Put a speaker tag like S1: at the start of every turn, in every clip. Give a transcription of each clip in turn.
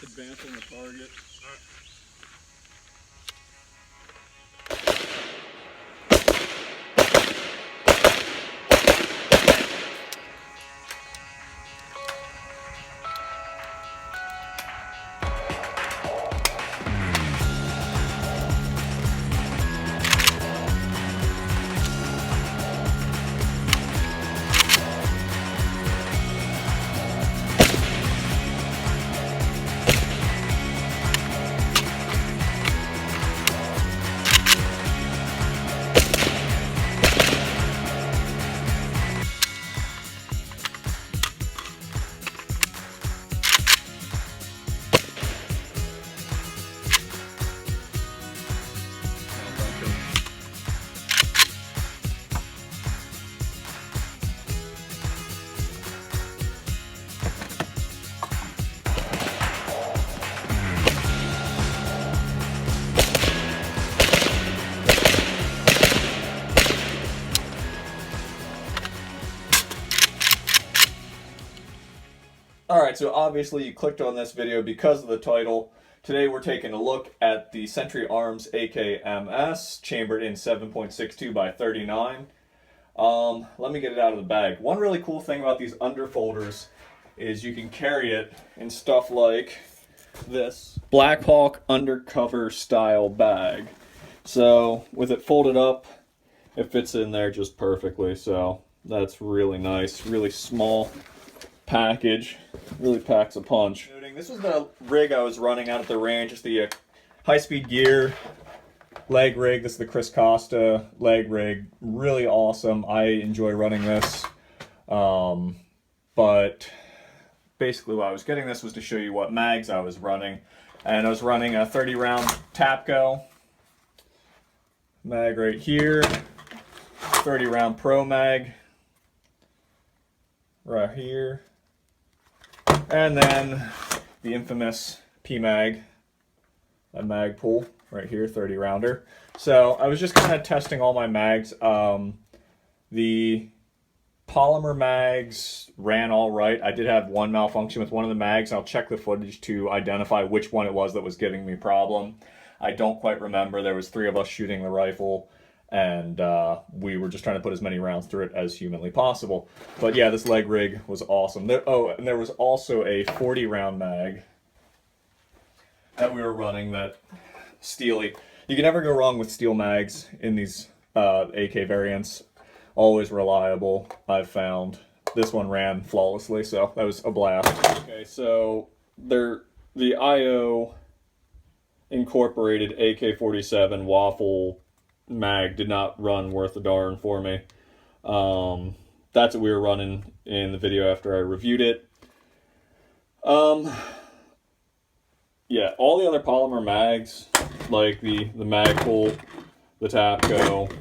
S1: advancing the target.
S2: Alright, so obviously you clicked on this video because of the title. Today we're taking a look at the Century Arms AKMS, chambered in 7.62x39. Let me get it out of the bag. One really cool thing about these underfolders is you can carry it in stuff like this Black Hawk undercover style bag. So with it folded up, it fits in there just perfectly. So that's really nice, really small package, really packs a punch. This was the rig I was running out at the range. It's the high-speed gear leg rig. This is the Costa Leg Rig. Really awesome. I enjoy running this. But basically why I was getting this was to show you what mags I was running. And I was running a 30 round Tapco mag right here, 30 round Pro mag right here, and then the infamous P-Mag, a mag pull right here, 30 rounder. So I was just kind of testing all my mags. The polymer mags ran all right. I did have one malfunction with one of the mags. I'll check the footage to identify which one it was that was giving me problem. I don't quite remember. There was 3 of us shooting the rifle, and we were just trying to put as many rounds through it as humanly possible. But yeah, this leg rig was awesome. And there was also a 40 round mag that we were running, that steely. You can never go wrong with steel mags in these AK variants. Always reliable, I've found. This one ran flawlessly, so that was a blast. Okay, so the IO incorporated AK47 waffle mag did not run worth a darn for me. That's what we were running in the video after I reviewed it. Yeah, all the other polymer mags, like the mag pull, the Tapco,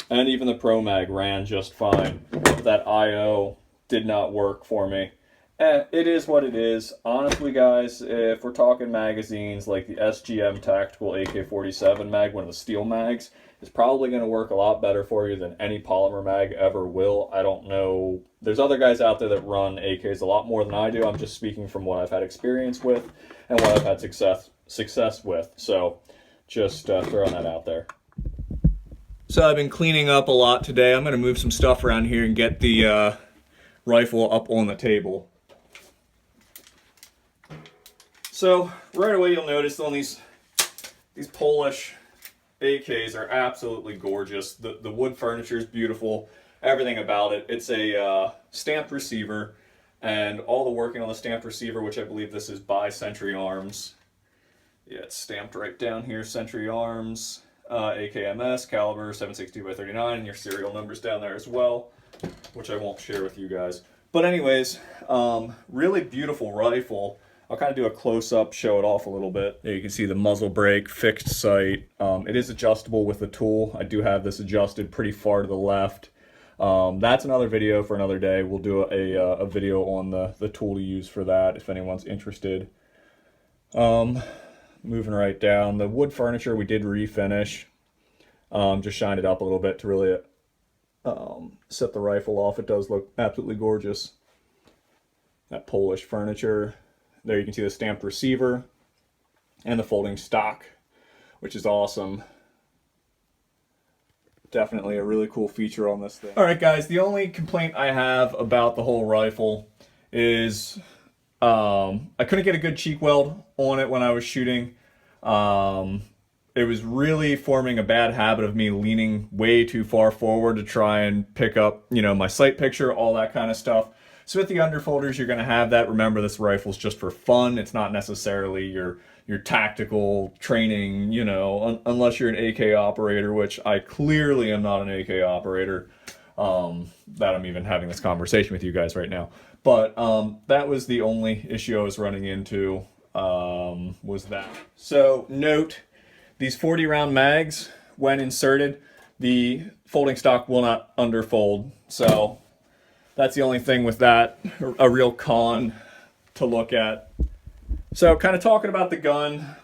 S2: and even the Pro Mag ran just fine. That IO did not work for me. It is what it is. Honestly, guys, if we're talking magazines, like the SGM Tactical AK47 mag, one of the steel mags, is probably going to work a lot better for you than any polymer mag ever will. I don't know. There's other guys out there that run AKs a lot more than I do. I'm just speaking from what I've had experience with and what I've had success with. So just throwing that out there. So I've been cleaning up a lot today. I'm going to move some stuff around here and get the rifle up on the table. So right away you'll notice on these Polish AKs are absolutely gorgeous. The wood furniture is beautiful. Everything about it. It's a stamped receiver, and all the working on the stamped receiver, which I believe this is by Century Arms. Yeah, it's stamped right down here, Century Arms, AKMS, caliber 7.62x39, and your serial numbers down there as well, which I won't share with you guys. But anyways, really beautiful rifle. I'll kind of do a close-up, show it off a little bit. There you can see the muzzle brake, fixed sight. It is adjustable with the tool. I do have this adjusted pretty far to the left. That's another video for another day. We'll do a video on the tool to use for that if anyone's interested. Moving right down, the wood furniture we did refinish. Just shined it up a little bit to really set the rifle off. It does look absolutely gorgeous. That Polish furniture. There you can see the stamped receiver and the folding stock, which is awesome. Definitely a really cool feature on this thing. All right, guys, the only complaint I have about the whole rifle is I couldn't get a good cheek weld on it when I was shooting. It was really forming a bad habit of me leaning way too far forward to try and pick up, you know, my sight picture, all that kind of stuff. So with the underfolders, you're going to have that. Remember, this rifle's just for fun. It's not necessarily your tactical training, you know, unless you're an AK operator, which I clearly am not an AK operator, that I'm even having this conversation with you guys right now. But that was the only issue I was running into, was that. So note, these 40 round mags, when inserted, the folding stock will not underfold. So that's the only thing with that, a real con to look at. So kind of talking about the gun,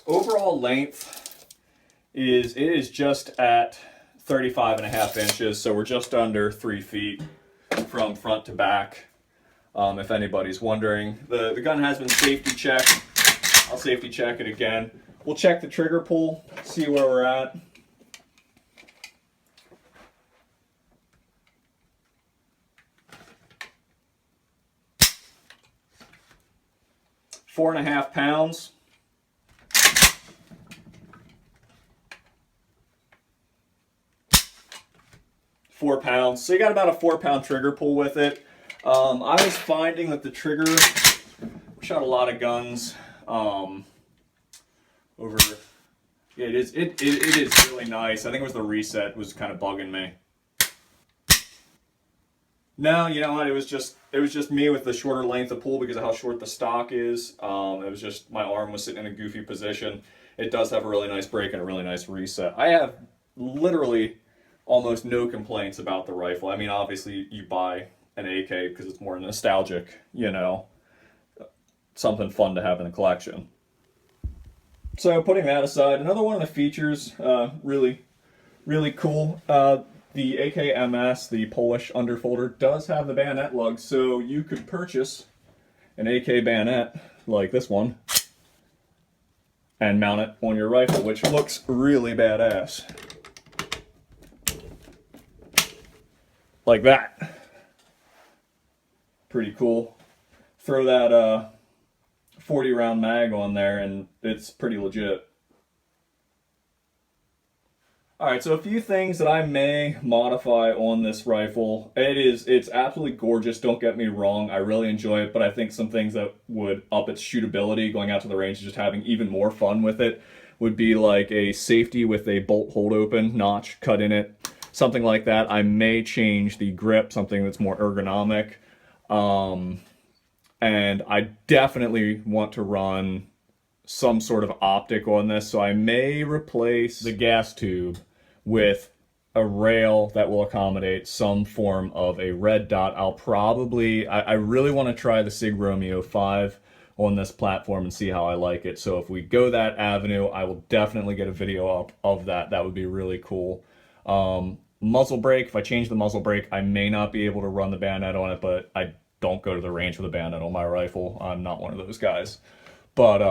S2: overall length is just at 35.5 inches. So we're just under 3 feet from front to back, if anybody's wondering. The gun has been safety checked. I'll safety check it again. We'll check the trigger pull, see where we're at. £4.5 pounds. 4 pounds. So you got about a 4-pound trigger pull with it. I was finding that the trigger, we shot a lot of guns over. Yeah, it is really nice. I think it was the reset was kind of bugging me. No, you know what? It was just me with the shorter length of pull because of how short the stock is. It was just my arm was sitting in a goofy position. It does have a really nice break and a really nice reset. I have literally almost no complaints about the rifle. I mean, obviously you buy an AK because it's more nostalgic, you know, something fun to have in the collection. So putting that aside, another one of the features, really cool. The AKMS, the Polish underfolder, does have the Bayonet Lug, so you could purchase an AK bayonet like this one and mount it on your rifle, which looks really badass. Like that. Pretty cool. Throw that 40 round mag on there and it's pretty legit. Alright, so a few things that I may modify on this rifle. It's absolutely gorgeous, don't get me wrong. I really enjoy it, but I think some things that would up its shootability going out to the range and just having even more fun with it would be like a safety with a bolt hold open notch cut in it. Something like that. I may change the grip, something that's more ergonomic. And I definitely want to run some sort of optic on this, so I may replace the gas tube with a rail that will accommodate some form of a red dot. I'll probably, I really want to try the Sig Romeo 5 on this platform and see how I like it. So if we go that avenue, I will definitely get a video up of that. That would be really cool. Muzzle brake, if I change the muzzle brake, I may not be able to run the bayonet on it, but I don't go to the range with a bayonet on my rifle. I'm not one of those guys. But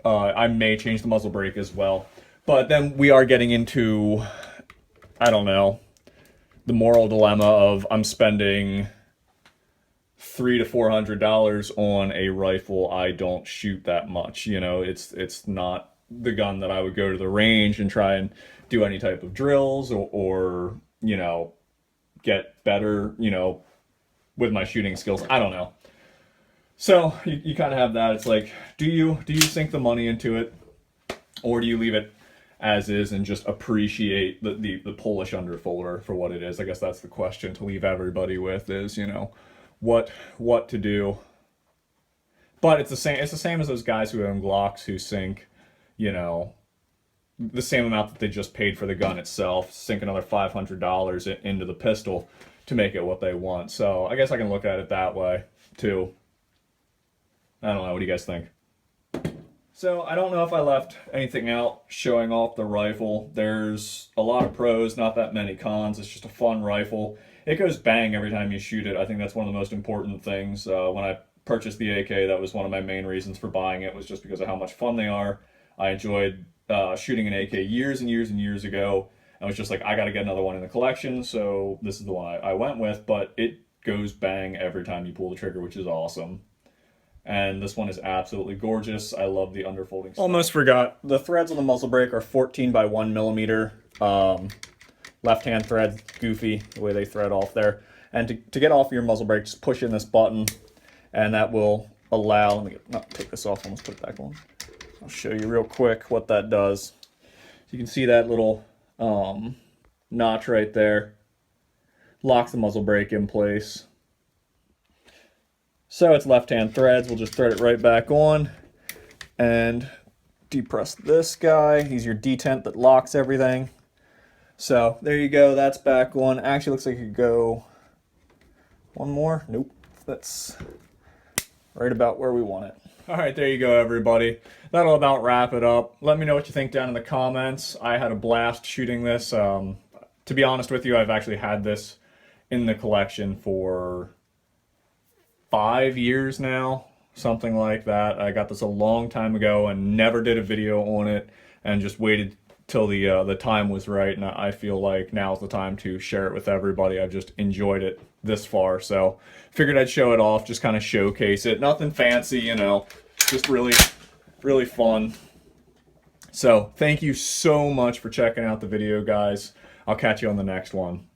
S2: I may change the muzzle brake as well. But then we are getting into, I don't know, the moral dilemma of I'm spending $300 to $400 on a rifle I don't shoot that much. You know, it's not the gun that I would go to the range and try and do any type of drills or you know, get better, you know, with my shooting skills. I don't know. So you kind of have that. It's like, do you sink the money into it, or do you leave it as is and just appreciate the Polish underfolder for what it is? I guess that's the question to leave everybody with, is, you know, what to do. But it's the same as those guys who own Glocks who sink, you know, the same amount that they just paid for the gun itself, sink another $500 into the pistol to make it what they want. So I guess I can look at it that way too. I don't know, what do you guys think? So I don't know if I left anything out showing off the rifle. There's a lot of pros, not that many cons. It's just a fun rifle. it goes bang every time you shoot it. I think that's one of the most important things. When I purchased the AK, that was one of my main reasons for buying it, was just because of how much fun they are. I enjoyed shooting an AK years and years and years ago. I was just like, I got to get another one in the collection, so this is the one I went with, but it goes bang every time you pull the trigger, which is awesome. And this one is absolutely gorgeous. I love the underfolding style. Almost forgot, the threads on the muzzle brake are 14 by 1 millimeter. Left-hand thread, goofy, the way they thread off there. And to get off your muzzle brake, just push in this button, and that will allow, let me take this off, almost put it back on. I'll show you real quick what that does. So you can see that little notch right there. Locks the muzzle brake in place. So it's left-hand threads. We'll just thread it right back on and depress this guy. He's your detent that locks everything. So there you go. That's back on. Actually, looks like it could go one more. Nope. That's right about where we want it. All right, there you go, everybody. That'll about wrap it up. Let me know what you think down in the comments. I had a blast shooting this. To be honest with you, I've actually had this in the collection for 5 years now, something like that. I got this a long time ago and never did a video on it, and just waited till the time was right, and I feel like now's the time to share it with everybody. I've just enjoyed it this far, so figured I'd show it off, just kind of showcase it. Nothing fancy, you know, just really, really fun. So thank you so much for checking out the video, guys. I'll catch you on the next one.